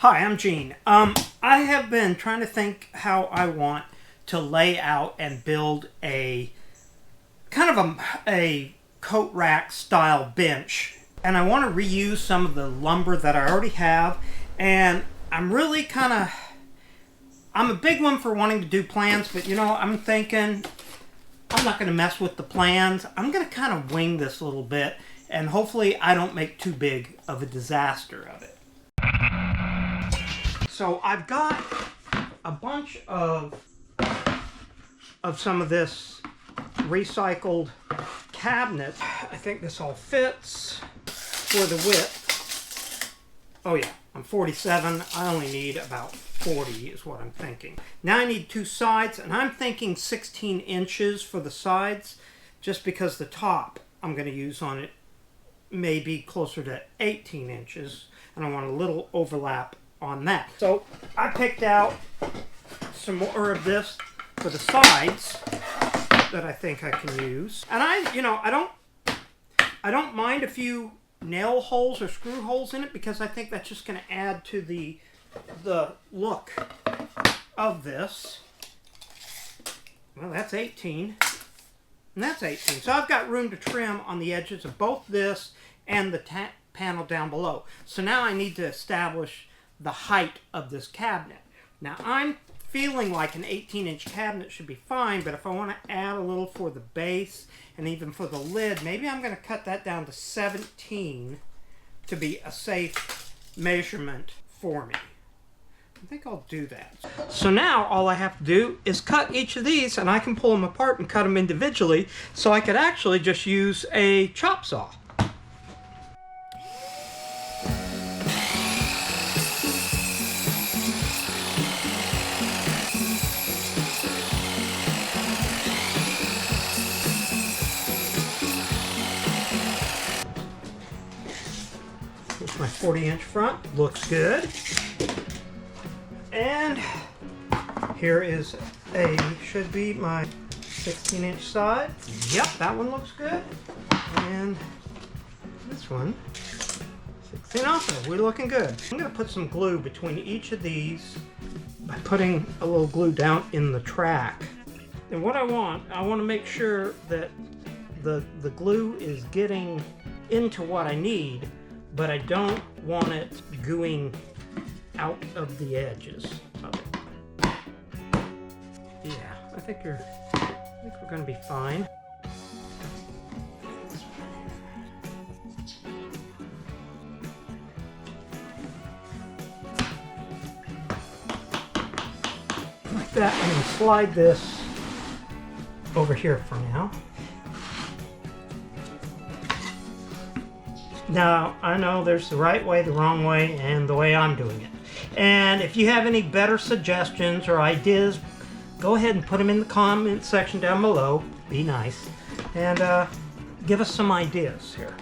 Hi, I'm Gene. I have been trying to think how I want to lay out and build a kind of a coat rack style bench. And I want to reuse some of the lumber that I already have. And I'm really I'm a big one for wanting to do plans, but you know, I'm thinking I'm not going to mess with the plans. I'm going to kind of wing this a little bit, and hopefully I don't make too big of a disaster of it. So I've got a bunch of some of this recycled cabinet. I think this all fits for the width. Oh yeah, I'm 47. I only need about 40 is what I'm thinking. Now I need two sides, and I'm thinking 16 inches for the sides, just because the top I'm going to use on it may be closer to 18 inches, and I want a little overlap on that. So I picked out some more of this for the sides that I think I can use. And I don't mind a few nail holes or screw holes in it, because I think that's just going to add to the look of this. Well, that's 18. And that's 18. So I've got room to trim on the edges of both this and the panel down below. So now I need to establish the height of this cabinet. Now I'm feeling like an 18-inch cabinet should be fine, but if I want to add a little for the base and even for the lid, maybe I'm going to cut that down to 17 to be a safe measurement for me. I think I'll do that. So now all I have to do is cut each of these, and I can pull them apart and cut them individually, so I could actually just use a chop saw. My 40-inch front looks good, and here is should be my 16-inch side. Yep, that one looks good, and this one 16 also. We're looking good. I'm going to put some glue between each of these by putting a little glue down in the track. And what I want to make sure that the glue is getting into what I need, but I don't want it gooing out of the edges of it. Yeah, I think we're going to be fine. Like that, I'm going to slide this over here for now. Now, I know there's the right way, the wrong way, and the way I'm doing it. And if you have any better suggestions or ideas, go ahead and put them in the comment section down below. Be nice. And give us some ideas here.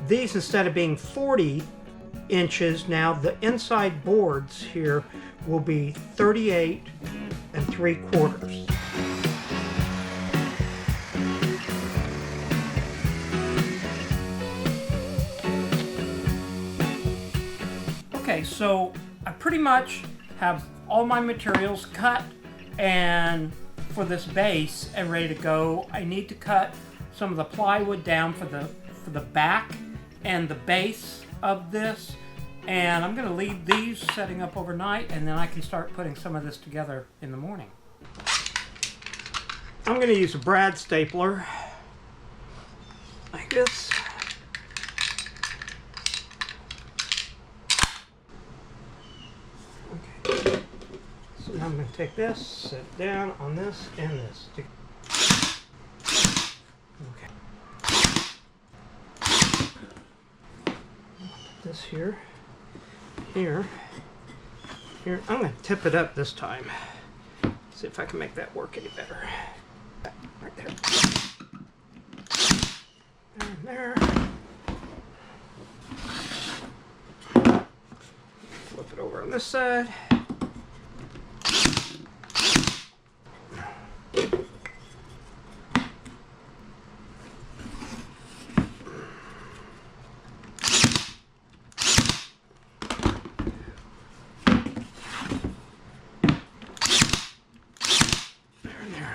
These, instead of being 40 inches, now the inside boards here will be 38 3/4. Okay, so I pretty much have all my materials cut and for this base and ready to go. I need to cut some of the plywood down for the back and the base of this, and I'm going to leave these setting up overnight, and then I can start putting some of this together in the morning. I'm going to use a brad stapler like this. So now I'm going to take this, set it down on this and this. Okay. Put this here. I'm going to tip it up this time. See if I can make that work any better. Right there. And there. Flip it over on this side.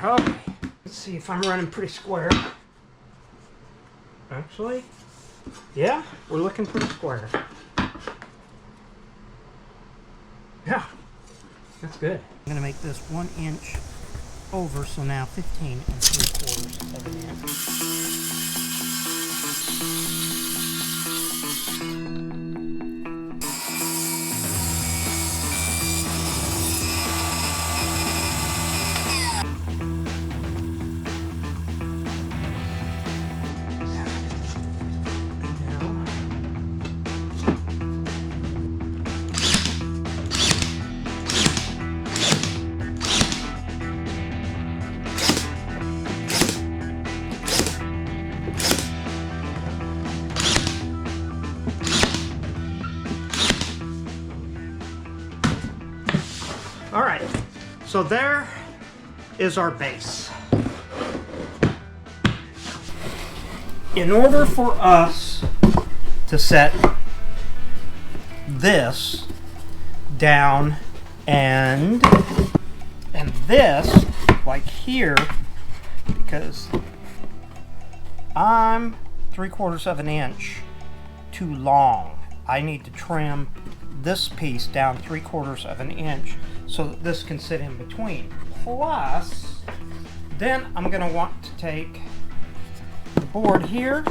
Okay. Let's see if I'm running pretty square. Actually, yeah, we're looking pretty square. Yeah, that's good. I'm gonna make this 1 inch over, so now 15 3/4 of an inch. All right, so there is our base. In order for us to set this down and this like here, because I'm 3/4 of an inch too long, I need to trim this piece down 3/4 of an inch so that this can sit in between. Plus, then I'm going to want to take the board here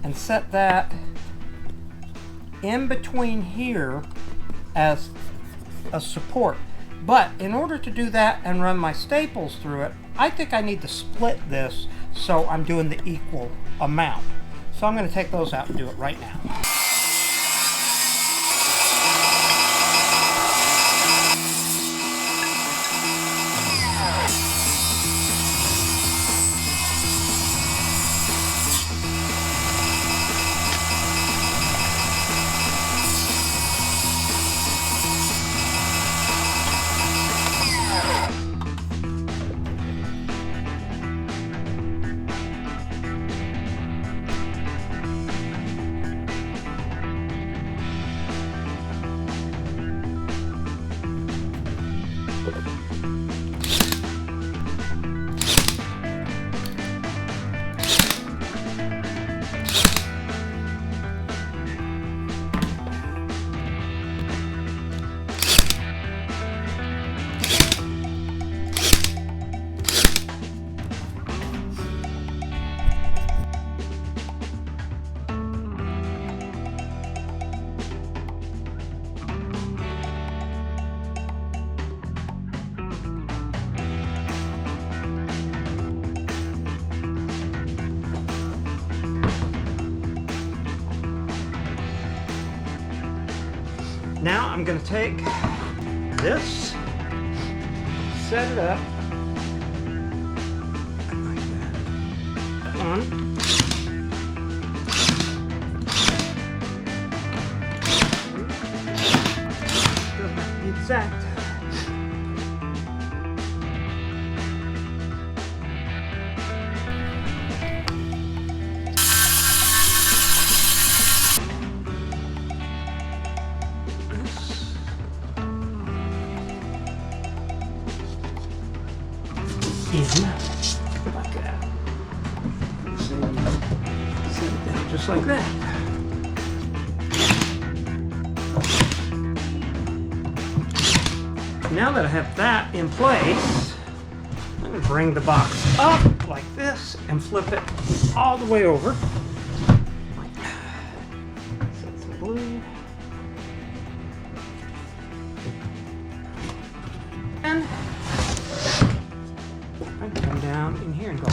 and set that in between here as a support. But in order to do that and run my staples through it, I think I need to split this so I'm doing the equal amount. So I'm going to take those out and do it right now. Now I'm going to take this, set it up like that. On. Doesn't have to be exact. Like that. Set it down just like that. Now that I have that in place, I'm going to bring the box up like this and flip it all the way over. Set some glue. And I can come down in here and go.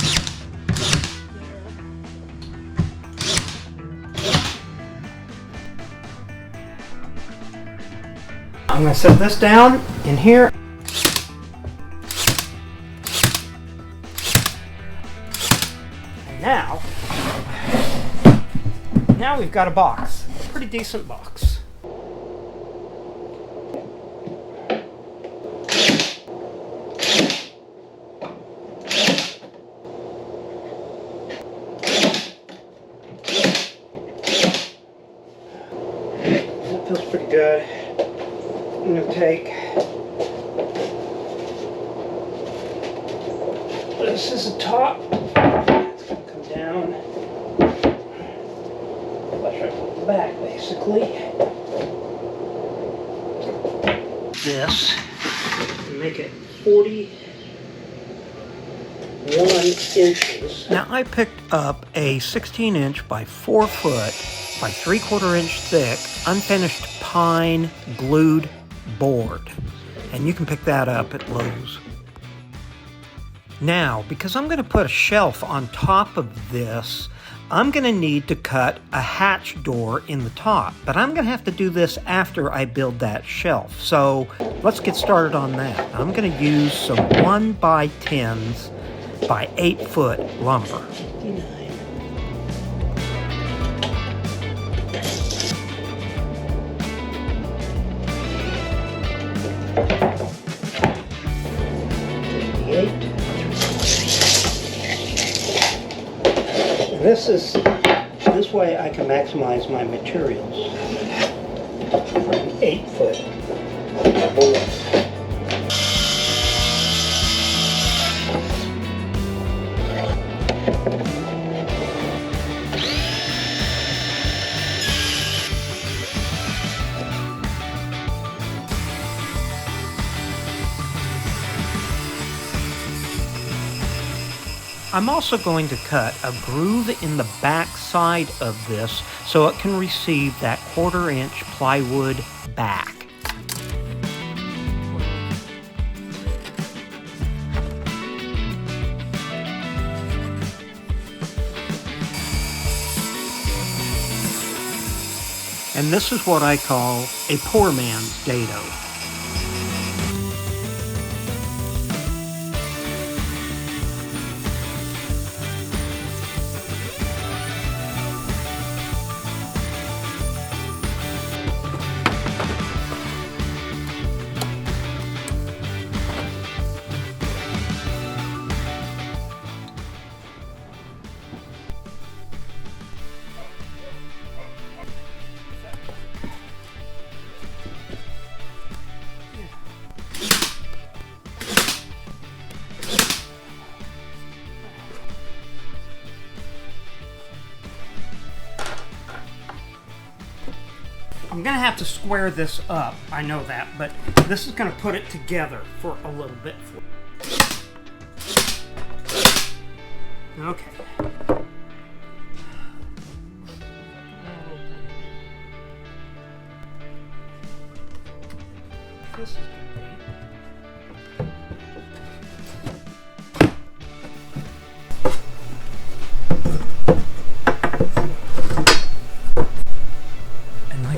I'm going to set this down in here. And now we've got a box. A pretty decent box. That feels pretty good. I'm going to take this is the top. It's going to come down. Flush right with the back, basically. This, make it 41 inches. Now I picked up a 16-inch by 4 foot by 3/4 inch thick unfinished pine glued board, and you can pick that up at Lowe's. Now, because I'm going to put a shelf on top of this, I'm going to need to cut a hatch door in the top, but I'm going to have to do this after I build that shelf. So let's get started on that. I'm going to use some 1x10s by 8 foot lumber. This way I can maximize my materials for an 8 foot board. I'm also going to cut a groove in the back side of this so it can receive that 1/4 inch plywood back. And this is what I call a poor man's dado. I'm going to have to square this up, I know that, but this is going to put it together for a little bit. Okay. This is going to be...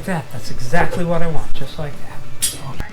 that. That's exactly what I want, just like that. All right.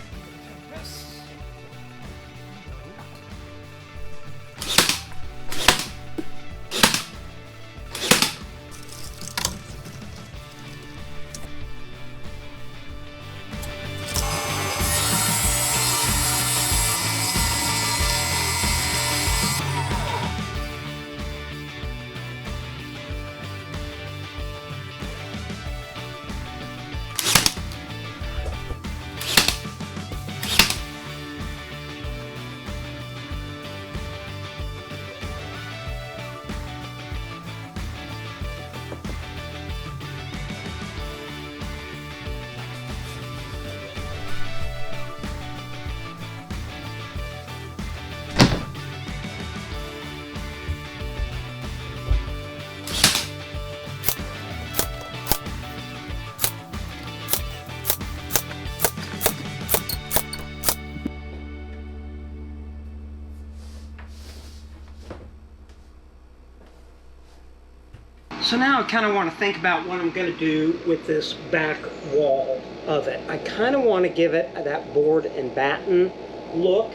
So now I kind of want to think about what I'm going to do with this back wall of it. I kind of want to give it that board and batten look,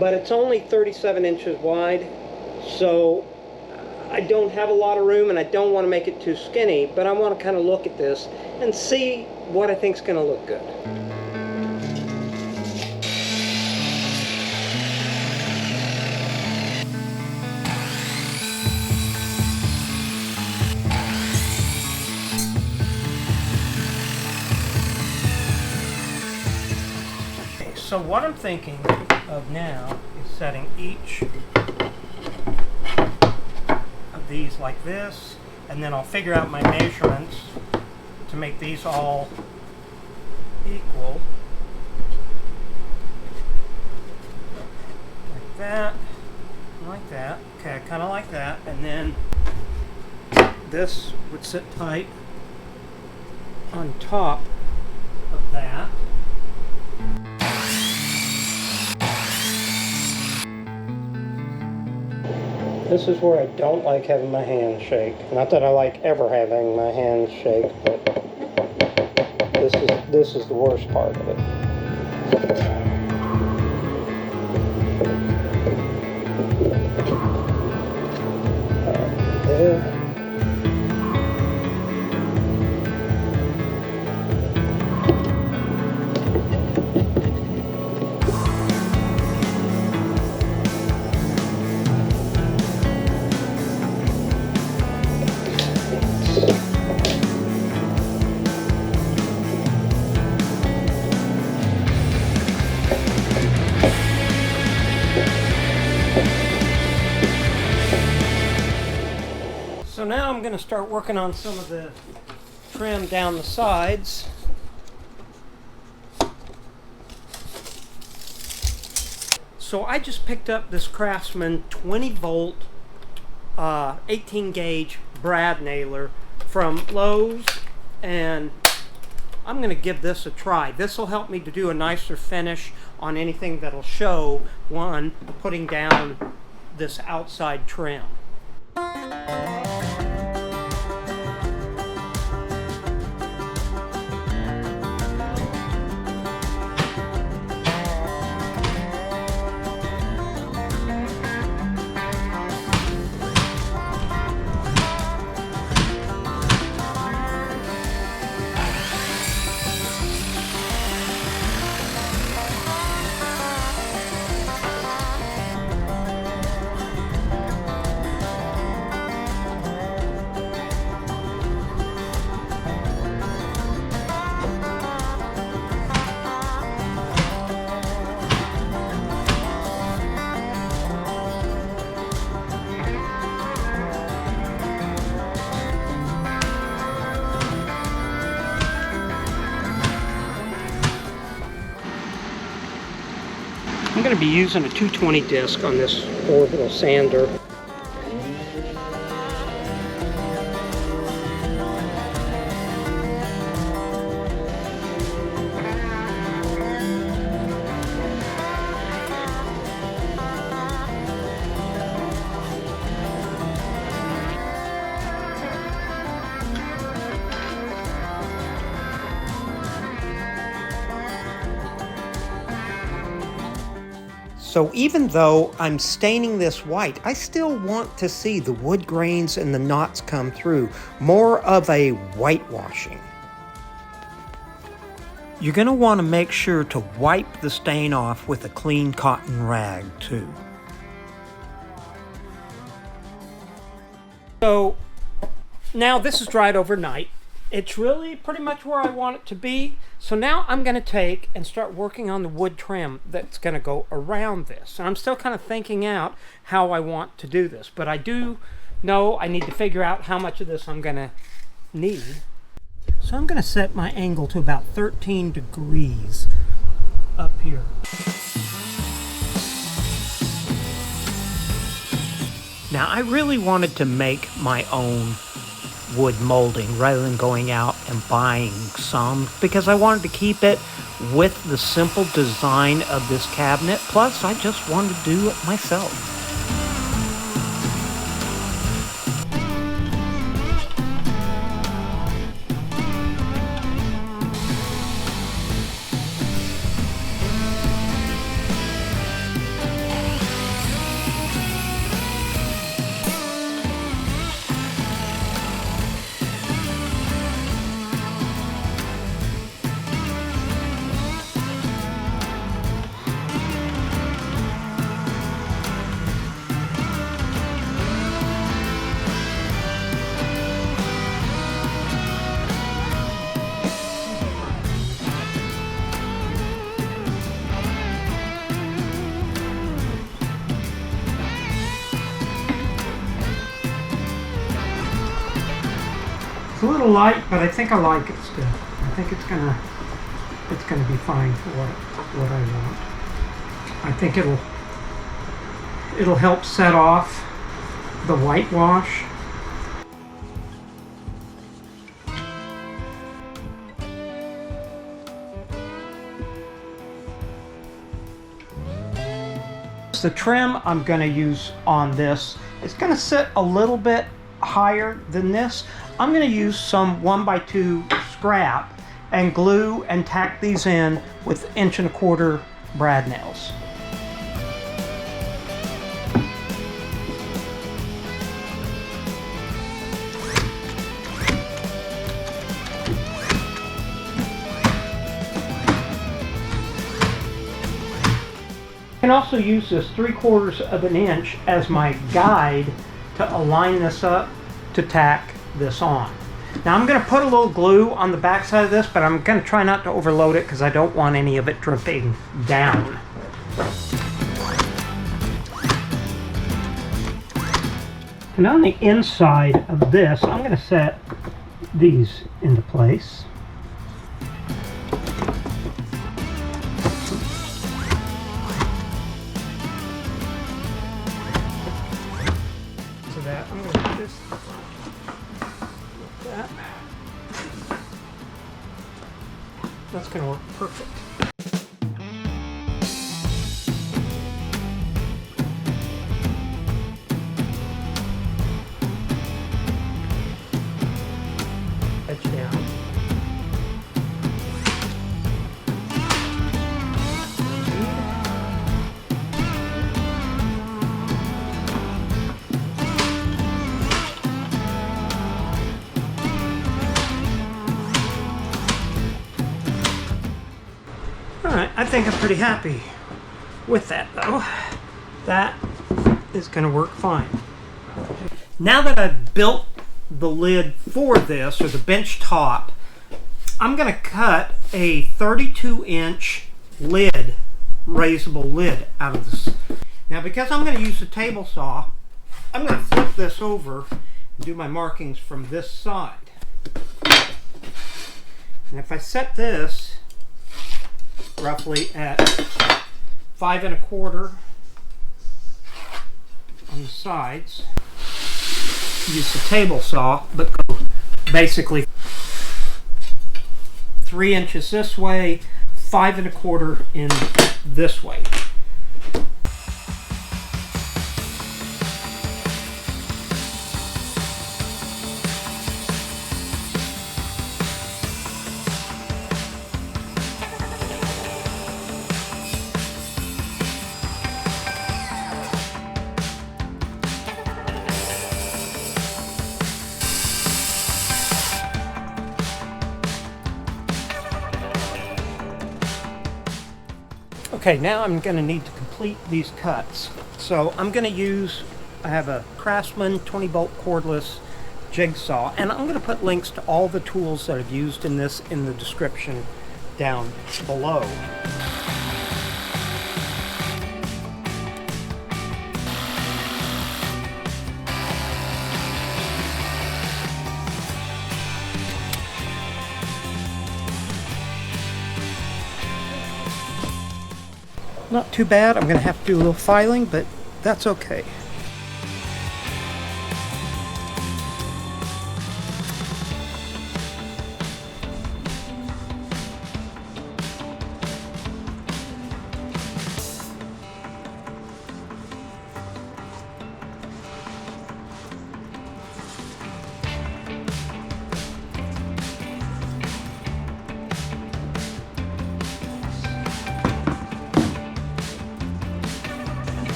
but it's only 37 inches wide, so I don't have a lot of room and I don't want to make it too skinny, but I want to kind of look at this and see what I think is going to look good. So what I'm thinking of now is setting each of these like this, and then I'll figure out my measurements to make these all equal. Like that, like that. Okay, kind of like that, and then this would sit tight on top of that. This is where I don't like having my hands shake. Not that I like ever having my hands shake, but this is the worst part of it. There. So now I'm going to start working on some of the trim down the sides. So I just picked up this CRAFTSMAN 20 volt 18 gauge brad nailer from Lowe's, and I'm going to give this a try. This will help me to do a nicer finish on anything that'll show when putting down this outside trim. I'm going to be using a 220 disc on this orbital sander. So even though I'm staining this white, I still want to see the wood grains and the knots come through. More of a whitewashing. You're going to want to make sure to wipe the stain off with a clean cotton rag too. So now this is dried overnight. It's really pretty much where I want it to be. So now I'm going to take and start working on the wood trim that's going to go around this. And I'm still kind of thinking out how I want to do this. But I do know I need to figure out how much of this I'm going to need. So I'm going to set my angle to about 13 degrees up here. Now I really wanted to make my own wood molding rather than going out and buying some, because I wanted to keep it with the simple design of this cabinet. Plus I just wanted to do it myself. a little light, but I think I like it still. I think it's gonna be fine for what I want. I think it'll help set off the whitewash. The trim I'm going to use on this is going to sit a little bit higher than this. I'm going to use some 1x2 scrap and glue and tack these in with 1¼ brad nails. I can also use this 3/4 inch as my guide to align this up to tack this on. Now I'm going to put a little glue on the back side of this, but I'm going to try not to overload it because I don't want any of it dripping down. And on the inside of this, I'm going to set these into place. I'm going to do this like that. That's going to work perfect. Edge down. Alright, I think I'm pretty happy with that though. That is going to work fine. Now that I've built the lid for this, or the bench top, I'm going to cut a 32-inch lid, raisable lid out of this. Now because I'm going to use the table saw, I'm going to flip this over and do my markings from this side. And if I set this roughly at 5 1/4 on the sides, use the table saw, but go basically 3 inches this way, 5 1/4 in this way. Okay, now I'm going to need to complete these cuts. So I'm going to use, I have a CRAFTSMAN 20-bolt cordless jigsaw, and I'm going to put links to all the tools that I've used in this in the description down below. Not too bad. I'm going to have to do a little filing, but that's okay.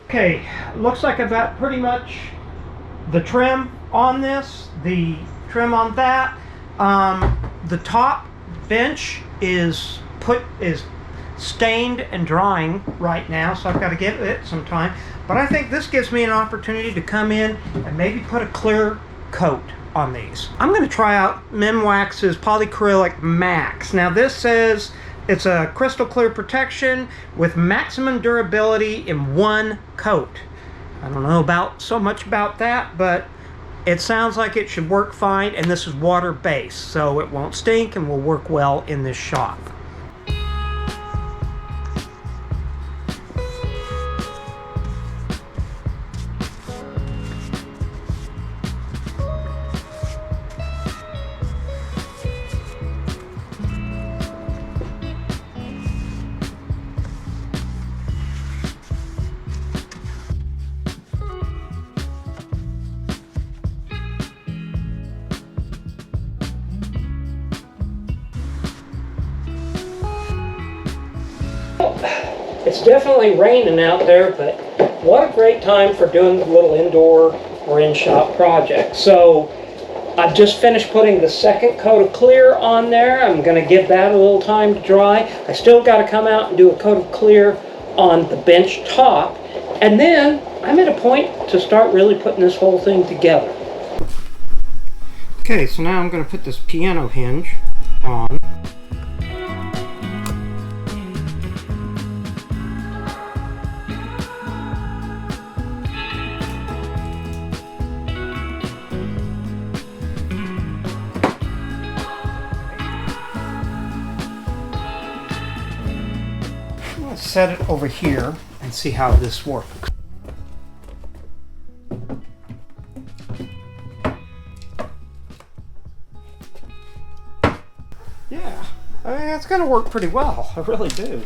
Okay, looks like I've got pretty much the trim on this, the trim on that. The top bench is stained and drying right now, so I've got to give it some time. But I think this gives me an opportunity to come in and maybe put a clear coat on these. I'm going to try out Minwax's Polycrylic Max. Now this says it's a crystal clear protection with maximum durability in one coat. I don't know so much about that, but it sounds like it should work fine, and this is water-based, so it won't stink and will work well in this shop. It's definitely raining out there, but what a great time for doing a little indoor or in-shop project. So I've just finished putting the second coat of clear on there. I'm going to give that a little time to dry. I still got to come out and do a coat of clear on the bench top, and then I'm at a point to start really putting this whole thing together. Okay, so now I'm going to put this piano hinge on. Set it over here and see how this works. Yeah, I mean, it's going to work pretty well. I really do.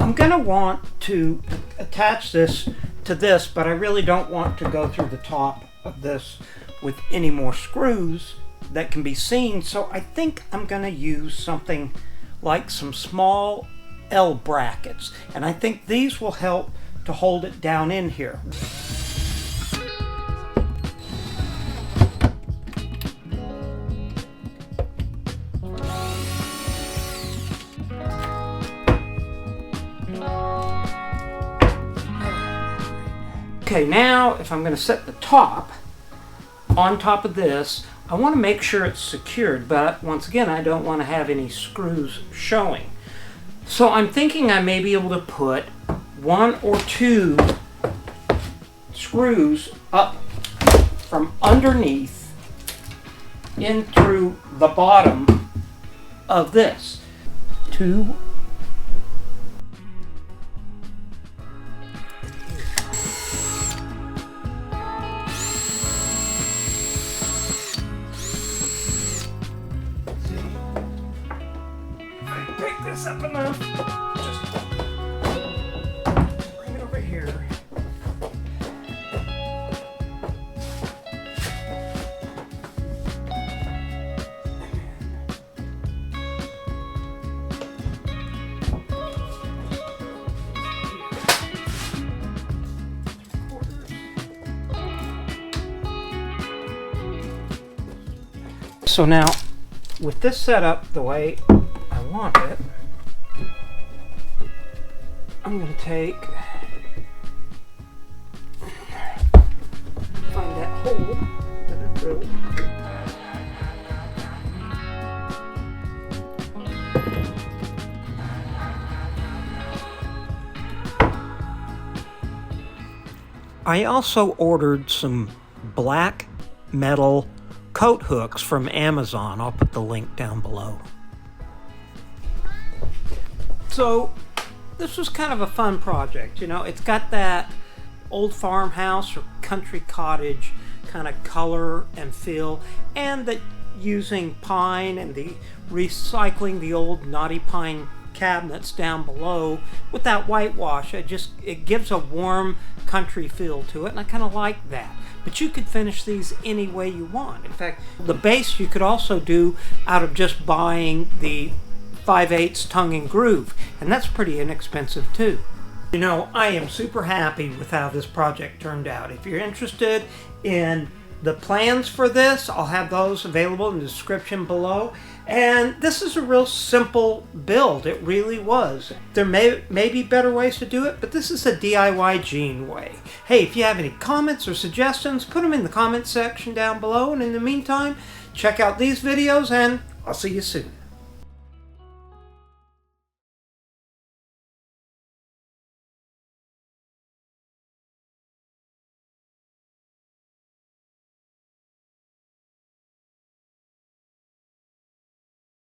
I'm going to want to attach this to this, but I really don't want to go through the top of this with any more screws that can be seen, so I think I'm going to use something like some small L brackets, and I think these will help to hold it down in here. Okay, now if I'm going to set the top on top of this, I want to make sure it's secured, but once again, I don't want to have any screws showing. So I'm thinking I may be able to put 1 or 2 screws up from underneath in through the bottom of this. 2. This up enough. Just bring it over here. So now, with this set up the way I want it, I'm going to find that hole that I drilled. I also ordered some black metal coat hooks from Amazon. I'll put the link down below. So this was kind of a fun project, you know. It's got that old farmhouse or country cottage kind of color and feel, and that using pine and the recycling the old knotty pine cabinets down below with that whitewash. It gives a warm country feel to it, and I kind of like that. But you could finish these any way you want. In fact, the base you could also do out of just buying the 5/8 tongue and groove, and that's pretty inexpensive too. You know, I am super happy with how this project turned out. If you're interested in the plans for this, I'll have those available in the description below. And this is a real simple build. It really was. There may be better ways to do it, but this is a DIY Gene way. Hey, if you have any comments or suggestions, put them in the comment section down below. And in the meantime, check out these videos, and I'll see you soon.